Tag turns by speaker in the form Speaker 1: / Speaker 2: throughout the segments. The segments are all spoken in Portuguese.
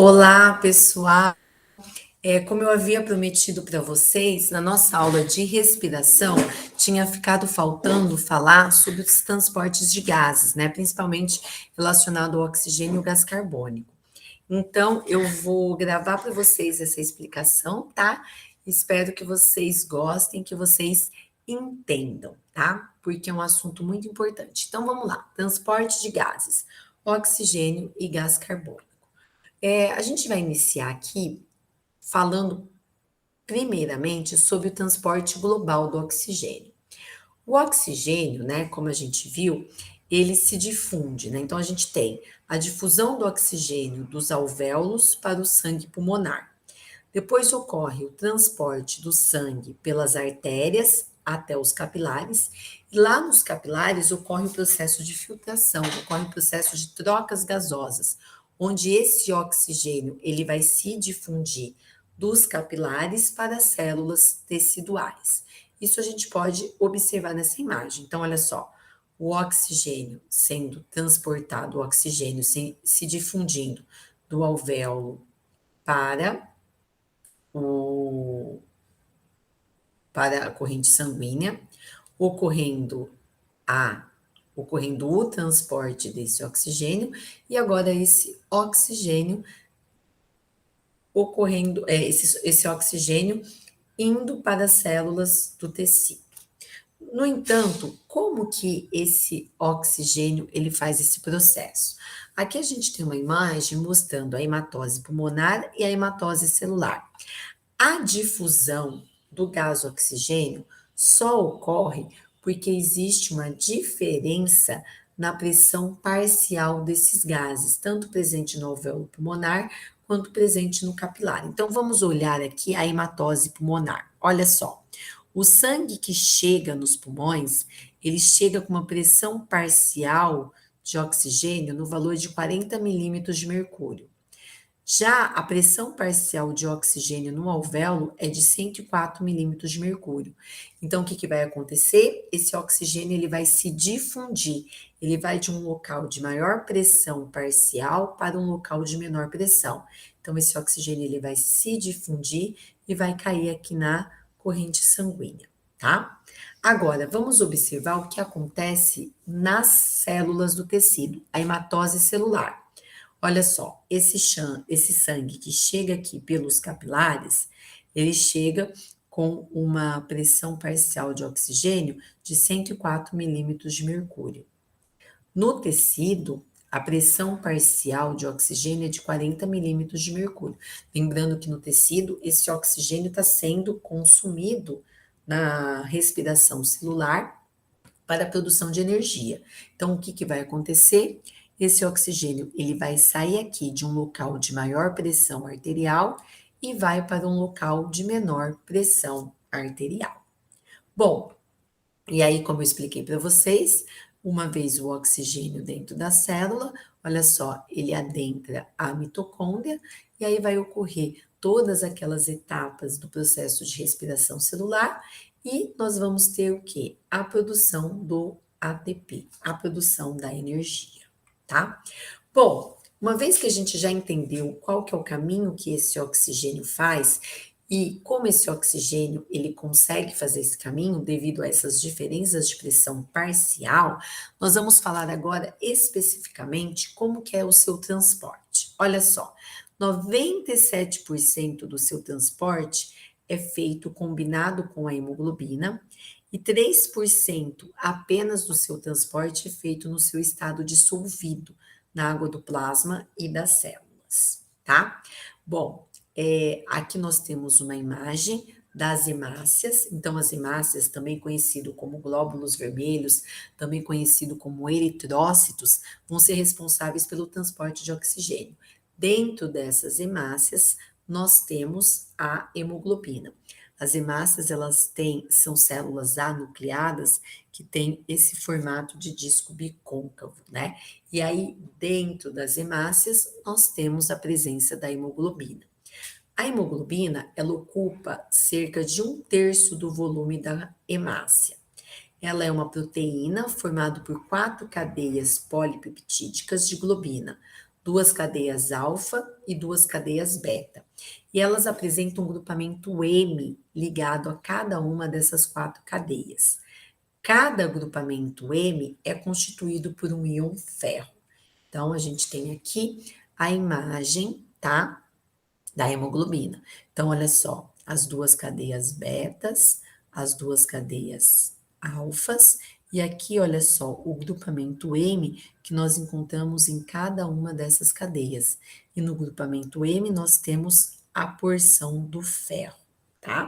Speaker 1: Olá, pessoal. Como eu havia prometido para vocês, na nossa aula de respiração, tinha ficado faltando falar sobre os transportes de gases, né? Principalmente relacionado ao oxigênio e ao gás carbônico. Então, eu vou gravar para vocês essa explicação, tá? Espero que vocês gostem, que vocês entendam, tá? Porque é um assunto muito importante. Então, vamos lá. Transporte de gases, oxigênio e gás carbônico. A gente vai iniciar aqui falando primeiramente sobre o transporte global do oxigênio. O oxigênio, né, como a gente viu, ele se difunde, né? Então a gente tem a difusão do oxigênio dos alvéolos para o sangue pulmonar. Depois ocorre o transporte do sangue pelas artérias até os capilares, e lá nos capilares ocorre o processo de filtração, ocorre o processo de trocas gasosas, onde esse oxigênio ele vai se difundir dos capilares para as células teciduais. Isso a gente pode observar nessa imagem. Então, olha só, o oxigênio sendo transportado, o oxigênio se difundindo do alvéolo para o, para a corrente sanguínea, ocorrendo ocorrendo o transporte desse oxigênio, e agora esse oxigênio ocorrendo, esse oxigênio indo para as células do tecido. No entanto, como que esse oxigênio ele faz esse processo? Aqui a gente tem uma imagem mostrando a hematose pulmonar e a hematose celular. A difusão do gás oxigênio só ocorre porque existe uma diferença na pressão parcial desses gases, tanto presente no alvéolo pulmonar quanto presente no capilar. Então vamos olhar aqui a hematose pulmonar. Olha só, o sangue que chega nos pulmões, ele chega com uma pressão parcial de oxigênio no valor de 40 milímetros de mercúrio. Já a pressão parcial de oxigênio no alvéolo é de 104 milímetros de mercúrio. Então, o que vai acontecer? Esse oxigênio ele vai se difundir. Ele vai de um local de maior pressão parcial para um local de menor pressão. Então, esse oxigênio ele vai se difundir e vai cair aqui na corrente sanguínea, tá? Agora, vamos observar o que acontece nas células do tecido, a hematose celular. Olha só, esse sangue que chega aqui pelos capilares, ele chega com uma pressão parcial de oxigênio de 104 milímetros de mercúrio. No tecido, a pressão parcial de oxigênio é de 40 milímetros de mercúrio. Lembrando que no tecido, esse oxigênio está sendo consumido na respiração celular para a produção de energia. Então, o que vai acontecer? Esse oxigênio ele vai sair aqui de um local de maior pressão arterial e vai para um local de menor pressão arterial. Bom, e aí, como eu expliquei para vocês, uma vez o oxigênio dentro da célula, olha só, ele adentra a mitocôndria e aí vai ocorrer todas aquelas etapas do processo de respiração celular e nós vamos ter o que? A produção do ATP, a produção da energia, tá? Bom, uma vez que a gente já entendeu qual que é o caminho que esse oxigênio faz e como esse oxigênio ele consegue fazer esse caminho devido a essas diferenças de pressão parcial, nós vamos falar agora especificamente como que é o seu transporte. Olha só, 97% do seu transporte é feito combinado com a hemoglobina e 3% apenas do seu transporte é feito no seu estado dissolvido na água do plasma e das células, tá? Bom, aqui nós temos uma imagem das hemácias. Então, as hemácias, também conhecido como glóbulos vermelhos, também conhecido como eritrócitos, vão ser responsáveis pelo transporte de oxigênio. Dentro dessas hemácias, nós temos a hemoglobina. As hemácias, são células anucleadas que têm esse formato de disco bicôncavo, né? E aí, dentro das hemácias, nós temos a presença da hemoglobina. A hemoglobina, ela ocupa cerca de 1/3 do volume da hemácia. Ela é uma proteína formada por 4 cadeias polipeptídicas de globina, duas cadeias alfa e duas cadeias beta. E elas apresentam um grupamento M ligado a cada uma dessas 4 cadeias. Cada grupamento M é constituído por um íon ferro. Então, a gente tem aqui a imagem, tá? Da hemoglobina. Então, olha só, as duas cadeias betas, as duas cadeias alfas, e aqui, olha só, o grupamento M que nós encontramos em cada uma dessas cadeias. E no grupamento M nós temos a porção do ferro, tá?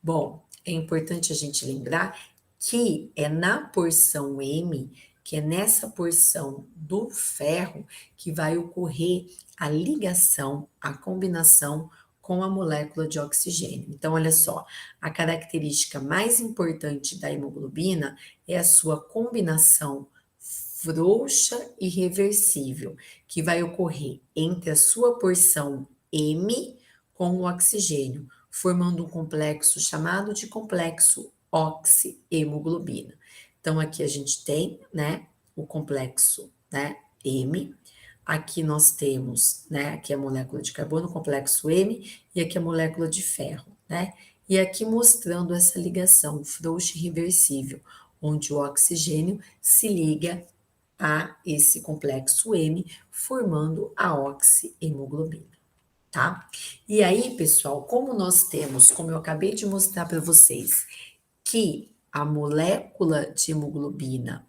Speaker 1: Bom, é importante a gente lembrar que é na porção M, que é nessa porção do ferro, que vai ocorrer a ligação, a combinação com a molécula de oxigênio. Então, olha só, a característica mais importante da hemoglobina é a sua combinação frouxa e reversível, que vai ocorrer entre a sua porção M com o oxigênio, formando um complexo chamado de complexo oxihemoglobina. Então, aqui a gente tem, né, o complexo, né, M. Aqui nós temos, né, aqui a molécula de carbono, complexo M, e aqui a molécula de ferro, né? E aqui mostrando essa ligação frouxa e reversível, onde o oxigênio se liga a esse complexo M, formando a oxihemoglobina, tá? E aí, pessoal, como nós temos, como eu acabei de mostrar para vocês, que a molécula de hemoglobina,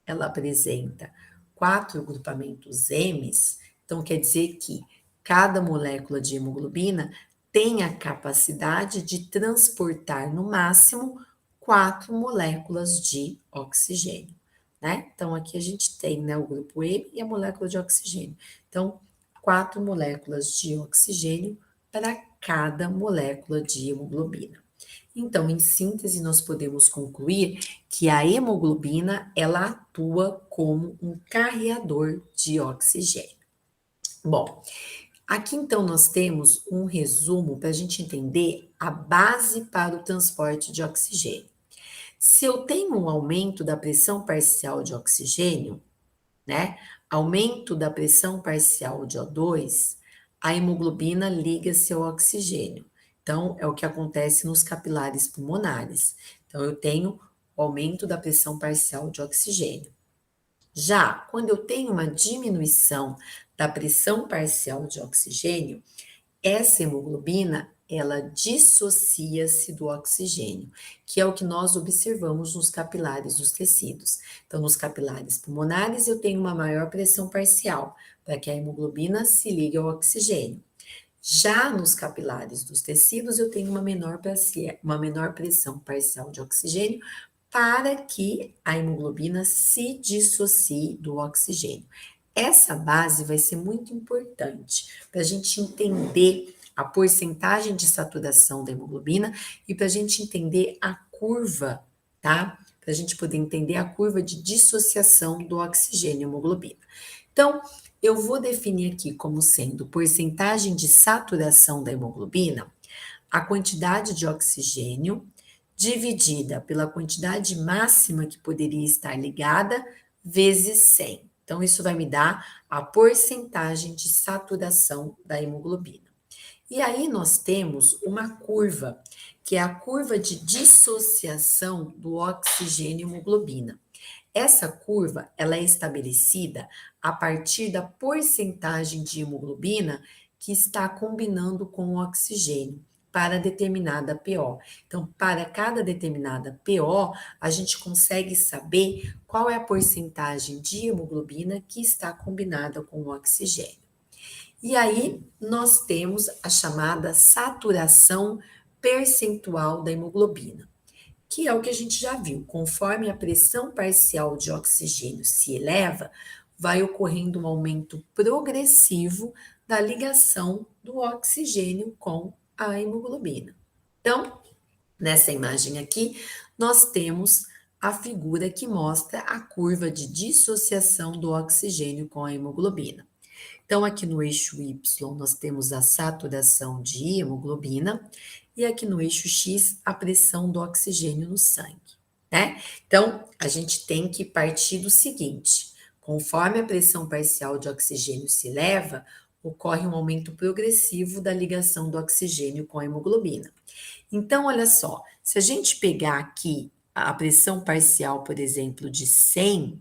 Speaker 1: ela apresenta 4 grupamentos M's, então quer dizer que cada molécula de hemoglobina tem a capacidade de transportar no máximo 4 moléculas de oxigênio, né? Então aqui a gente tem, né, o grupo M e a molécula de oxigênio. Então, 4 moléculas de oxigênio para cada molécula de hemoglobina. Então, em síntese, nós podemos concluir que a hemoglobina, ela atua como um carreador de oxigênio. Bom, aqui então nós temos um resumo para a gente entender a base para o transporte de oxigênio. Se eu tenho um aumento da pressão parcial de oxigênio, né? Aumento da pressão parcial de O2, a hemoglobina liga-se ao oxigênio. Então, é o que acontece nos capilares pulmonares. Então, eu tenho o aumento da pressão parcial de oxigênio. Já quando eu tenho uma diminuição da pressão parcial de oxigênio, essa hemoglobina, ela dissocia-se do oxigênio, que é o que nós observamos nos capilares dos tecidos. Então, nos capilares pulmonares, eu tenho uma maior pressão parcial, para que a hemoglobina se ligue ao oxigênio. Já nos capilares dos tecidos, eu tenho uma menor pressão parcial de oxigênio, para que a hemoglobina se dissocie do oxigênio. Essa base vai ser muito importante para a gente entender a porcentagem de saturação da hemoglobina e para a gente entender a curva, tá? Para a gente poder entender a curva de dissociação do oxigênio e hemoglobina. Então, eu vou definir aqui como sendo porcentagem de saturação da hemoglobina a quantidade de oxigênio dividida pela quantidade máxima que poderia estar ligada vezes 100. Então, isso vai me dar a porcentagem de saturação da hemoglobina. E aí nós temos uma curva, que é a curva de dissociação do oxigênio e hemoglobina. Essa curva, ela é estabelecida a partir da porcentagem de hemoglobina que está combinando com o oxigênio para determinada PO. Então, para cada determinada PO, a gente consegue saber qual é a porcentagem de hemoglobina que está combinada com o oxigênio. E aí, nós temos a chamada saturação percentual da hemoglobina, que é o que a gente já viu. Conforme a pressão parcial de oxigênio se eleva, vai ocorrendo um aumento progressivo da ligação do oxigênio com a hemoglobina. Então, nessa imagem aqui, nós temos a figura que mostra a curva de dissociação do oxigênio com a hemoglobina. Então, aqui no eixo Y, nós temos a saturação de hemoglobina e aqui no eixo X, a pressão do oxigênio no sangue, né? Então, a gente tem que partir do seguinte: Conforme a pressão parcial de oxigênio se eleva, ocorre um aumento progressivo da ligação do oxigênio com a hemoglobina. Então, olha só, se a gente pegar aqui a pressão parcial, por exemplo, de 100,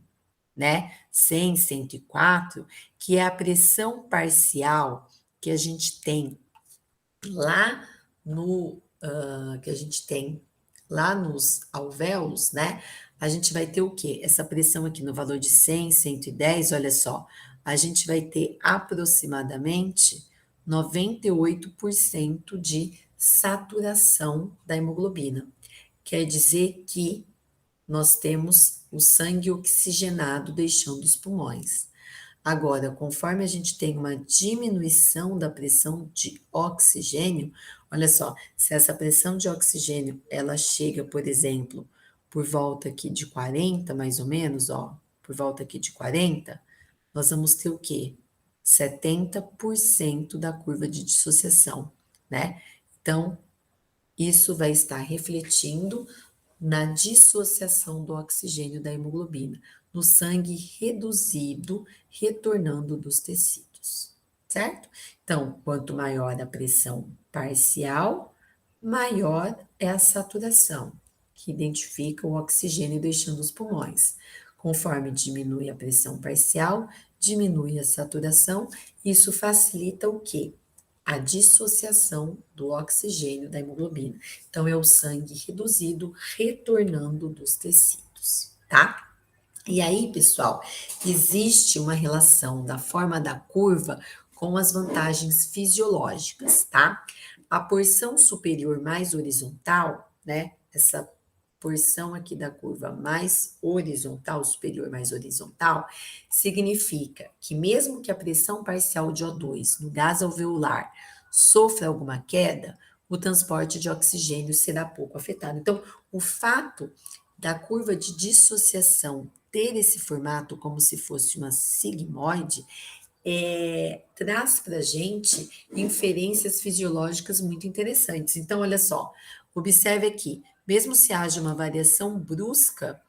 Speaker 1: né? 100, 104, que é a pressão parcial que a gente tem lá que a gente tem lá nos alvéolos, né? A gente vai ter o quê? Essa pressão aqui no valor de 100, 110, olha só, a gente vai ter aproximadamente 98% de saturação da hemoglobina. Quer dizer que nós temos o sangue oxigenado deixando os pulmões. Agora, conforme a gente tem uma diminuição da pressão de oxigênio, olha só, se essa pressão de oxigênio ela chega, por exemplo, por volta aqui de 40, mais ou menos, ó, por volta aqui de 40, nós vamos ter o quê? 70% da curva de dissociação, né? Então, isso vai estar refletindo na dissociação do oxigênio da hemoglobina, no sangue reduzido, retornando dos tecidos, certo? Então, quanto maior a pressão parcial, maior é a saturação, que identifica o oxigênio deixando os pulmões. Conforme diminui a pressão parcial, diminui a saturação, isso facilita o quê? A dissociação do oxigênio da hemoglobina. Então, é o sangue reduzido retornando dos tecidos, tá? E aí, pessoal, existe uma relação da forma da curva com as vantagens fisiológicas, tá? A porção superior mais horizontal, né? Essa porção aqui da curva mais horizontal, superior mais horizontal, significa que mesmo que a pressão parcial de O2 no gás alveolar sofra alguma queda, o transporte de oxigênio será pouco afetado. Então, o fato da curva de dissociação ter esse formato como se fosse uma sigmoide, traz para a gente inferências fisiológicas muito interessantes. Então, olha só, observe aqui, mesmo se haja uma variação brusca,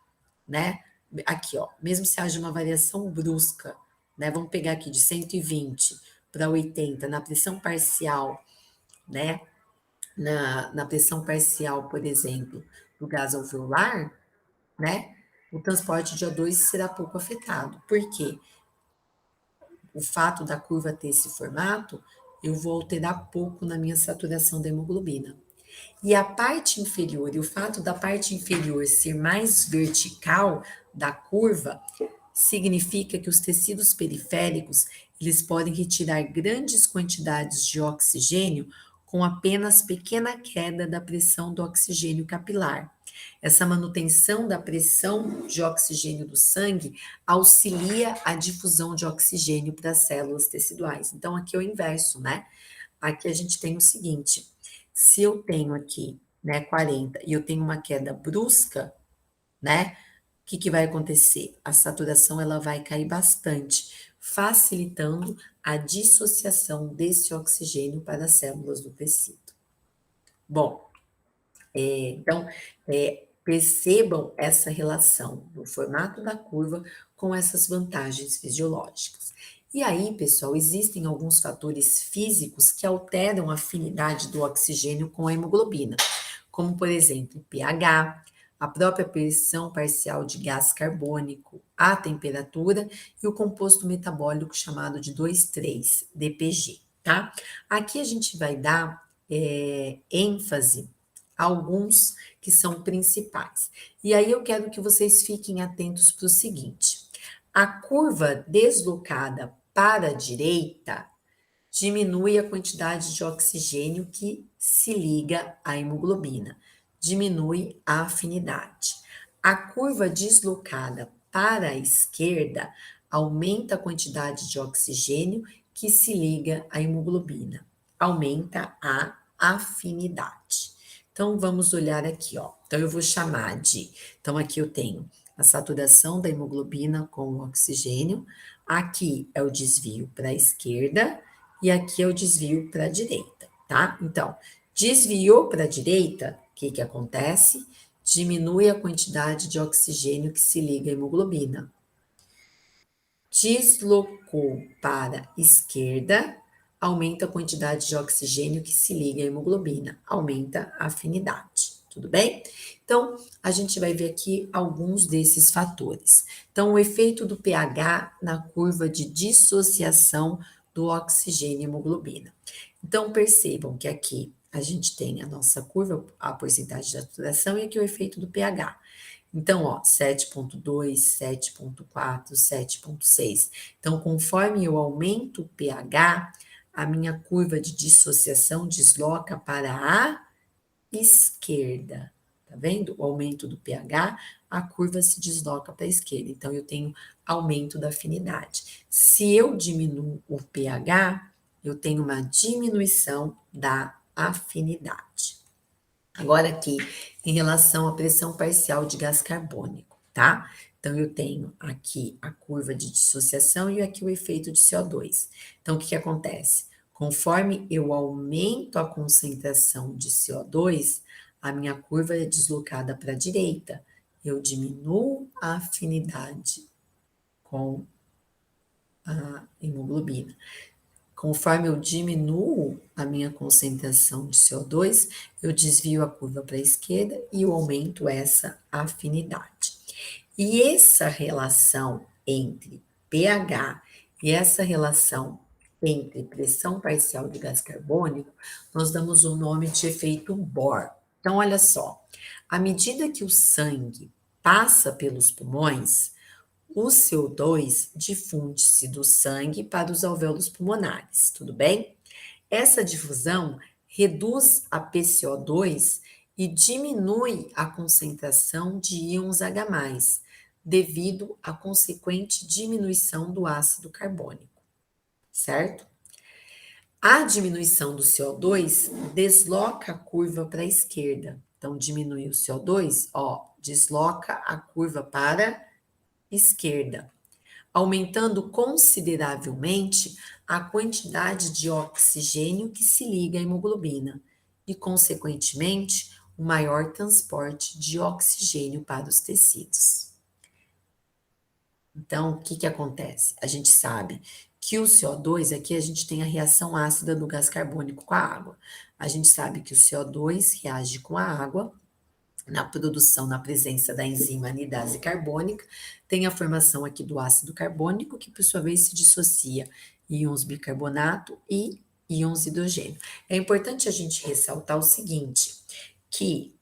Speaker 1: né? Aqui, ó, mesmo se haja uma variação brusca, né? Vamos pegar aqui de 120 para 80 na pressão parcial, né? Na pressão parcial, por exemplo, do gás alveolar, né? O transporte de O2 será pouco afetado. Por quê? O fato da curva ter esse formato, eu vou alterar pouco na minha saturação da hemoglobina. E a parte inferior, e o fato da parte inferior ser mais vertical da curva, significa que os tecidos periféricos, eles podem retirar grandes quantidades de oxigênio com apenas pequena queda da pressão do oxigênio capilar. Essa manutenção da pressão de oxigênio do sangue auxilia a difusão de oxigênio para as células teciduais. Então, aqui é o inverso, né? Aqui a gente tem o seguinte: se eu tenho aqui, né, 40 e eu tenho uma queda brusca, né? O que que vai acontecer? A saturação ela vai cair bastante, facilitando a dissociação desse oxigênio para as células do tecido. Bom, então, percebam essa relação do formato da curva com essas vantagens fisiológicas. E aí, pessoal, existem alguns fatores físicos que alteram a afinidade do oxigênio com a hemoglobina, como, por exemplo, o pH, a própria pressão parcial de gás carbônico, a temperatura e o composto metabólico chamado de 2,3-DPG, tá? Aqui a gente vai dar ênfase alguns que são principais. E aí eu quero que vocês fiquem atentos para o seguinte: a curva deslocada para a direita diminui a quantidade de oxigênio que se liga à hemoglobina, diminui a afinidade. A curva deslocada para a esquerda aumenta a quantidade de oxigênio que se liga à hemoglobina, aumenta a afinidade. Então, vamos olhar aqui, ó. Então, eu vou chamar de. Então, aqui eu tenho a saturação da hemoglobina com o oxigênio. Aqui é o desvio para a esquerda e aqui é o desvio para a direita, tá? Então, desviou para a direita, o que que acontece? Diminui a quantidade de oxigênio que se liga à hemoglobina. deslocou para a esquerda, aumenta a quantidade de oxigênio que se liga à hemoglobina, aumenta a afinidade, tudo bem? Então, a gente vai ver aqui alguns desses fatores. Então, o efeito do pH na curva de dissociação do oxigênio e hemoglobina. Então, percebam que aqui a gente tem a nossa curva, a porcentagem de saturação, e aqui o efeito do pH. Então, ó, 7,2, 7,4, 7,6. Então, conforme eu aumento o pH, a minha curva de dissociação desloca para a esquerda. Tá vendo? O aumento do pH, a curva se desloca para a esquerda. Então, eu tenho aumento da afinidade. Se eu diminuo o pH, eu tenho uma diminuição da afinidade. Agora aqui, em relação à pressão parcial de gás carbônico, tá? Então, eu tenho aqui a curva de dissociação e aqui o efeito de CO2. Então, o que que acontece? Conforme eu aumento a concentração de CO2, a minha curva é deslocada para a direita. Eu diminuo a afinidade com a hemoglobina. Conforme eu diminuo a minha concentração de CO2, eu desvio a curva para a esquerda e eu aumento essa afinidade. E essa relação entre pH e essa relação entre pressão parcial de gás carbônico, nós damos o nome de efeito Bohr. Então, olha só, à medida que o sangue passa pelos pulmões, o CO2 difunde-se do sangue para os alvéolos pulmonares, tudo bem? Essa difusão reduz a PCO2 e diminui a concentração de íons H+, devido à consequente diminuição do ácido carbônico, certo? A diminuição do CO2 desloca a curva para a esquerda. Então, diminui o CO2, ó, desloca a curva para a esquerda, aumentando consideravelmente a quantidade de oxigênio que se liga à hemoglobina e, consequentemente, o maior transporte de oxigênio para os tecidos. Então, o que que acontece? A gente sabe que o CO2, aqui a gente tem a reação ácida do gás carbônico com a água. A gente sabe que o CO2 reage com a água na produção, na presença da enzima anidase carbônica, tem a formação aqui do ácido carbônico, que por sua vez se dissocia íons bicarbonato e íons hidrogênio. É importante a gente ressaltar o seguinte, que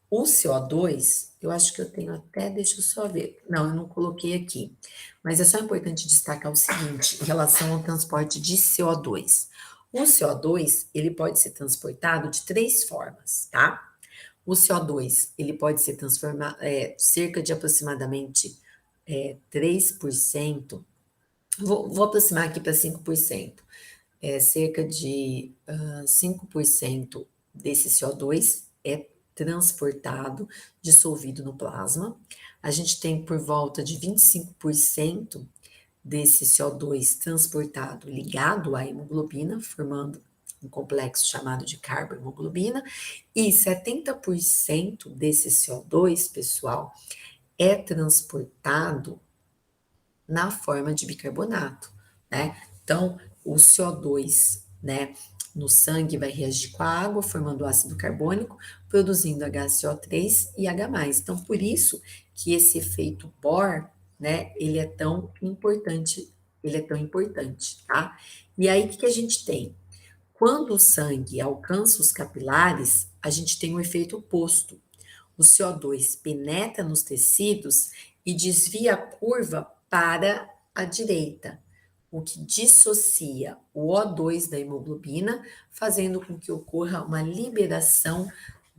Speaker 1: o CO2, eu acho que eu tenho até, deixa eu só ver, não, eu não coloquei aqui, mas é só importante destacar o seguinte, em relação ao transporte de CO2. O CO2, ele pode ser transportado de três formas, tá? O CO2, ele pode ser transformado, cerca de aproximadamente 3%, vou aproximar aqui para 5%, cerca de 5% desse CO2 é transportado, dissolvido no plasma. A gente tem por volta de 25% desse CO2 transportado ligado à hemoglobina, formando um complexo chamado de carbohemoglobina, e 70% desse CO2, pessoal, é transportado na forma de bicarbonato, né? Então, o CO2, né, no sangue vai reagir com a água, formando ácido carbônico, produzindo HCO3 e H+. Então, por isso que esse efeito Bohr, né, ele é tão importante, tá? E aí, o que a gente tem? Quando o sangue alcança os capilares, a gente tem um efeito oposto. O CO2 penetra nos tecidos e desvia a curva para a direita, o que dissocia o O2 da hemoglobina, fazendo com que ocorra uma liberação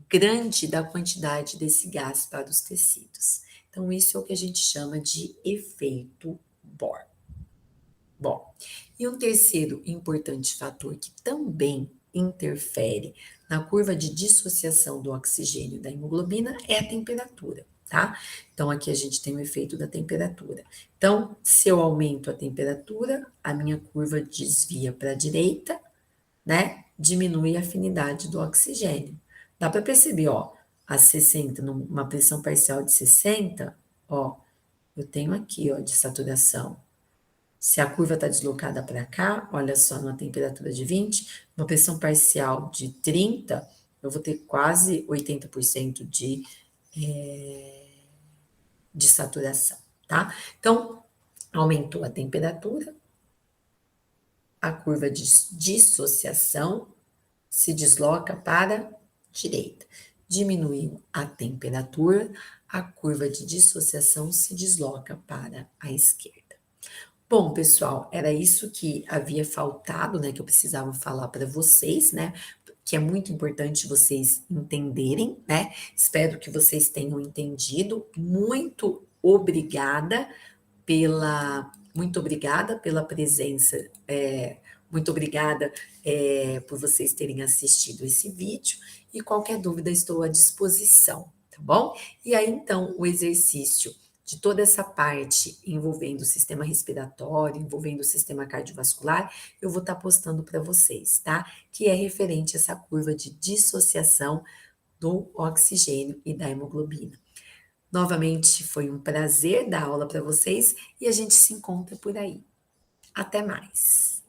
Speaker 1: grande da quantidade desse gás para os tecidos. Então, isso é o que a gente chama de efeito Bohr. Bom, e um terceiro importante fator que também interfere na curva de dissociação do oxigênio da hemoglobina é a temperatura, tá? Então, aqui a gente tem o efeito da temperatura. Então, se eu aumento a temperatura, a minha curva desvia para a direita, né? Diminui a afinidade do oxigênio. Dá para perceber, ó, a 60, numa pressão parcial de 60, ó, eu tenho aqui, ó, de saturação. Se a curva está deslocada para cá, olha só, numa temperatura de 20, uma pressão parcial de 30, eu vou ter quase 80% de saturação, tá? Então, aumentou a temperatura, a curva de dissociação se desloca para a direita. Diminuiu a temperatura, a curva de dissociação se desloca para a esquerda. Bom, pessoal, era isso que havia faltado, né, que eu precisava falar para vocês, né, que é muito importante vocês entenderem, né? Espero que vocês tenham entendido. Muito obrigada pela presença, muito obrigada, por vocês terem assistido esse vídeo e qualquer dúvida estou à disposição, tá bom? E aí, então, o exercício de toda essa parte envolvendo o sistema respiratório, envolvendo o sistema cardiovascular, eu vou estar postando para vocês, tá? Que é referente a essa curva de dissociação do oxigênio e da hemoglobina. Novamente, foi um prazer dar aula para vocês e a gente se encontra por aí. Até mais!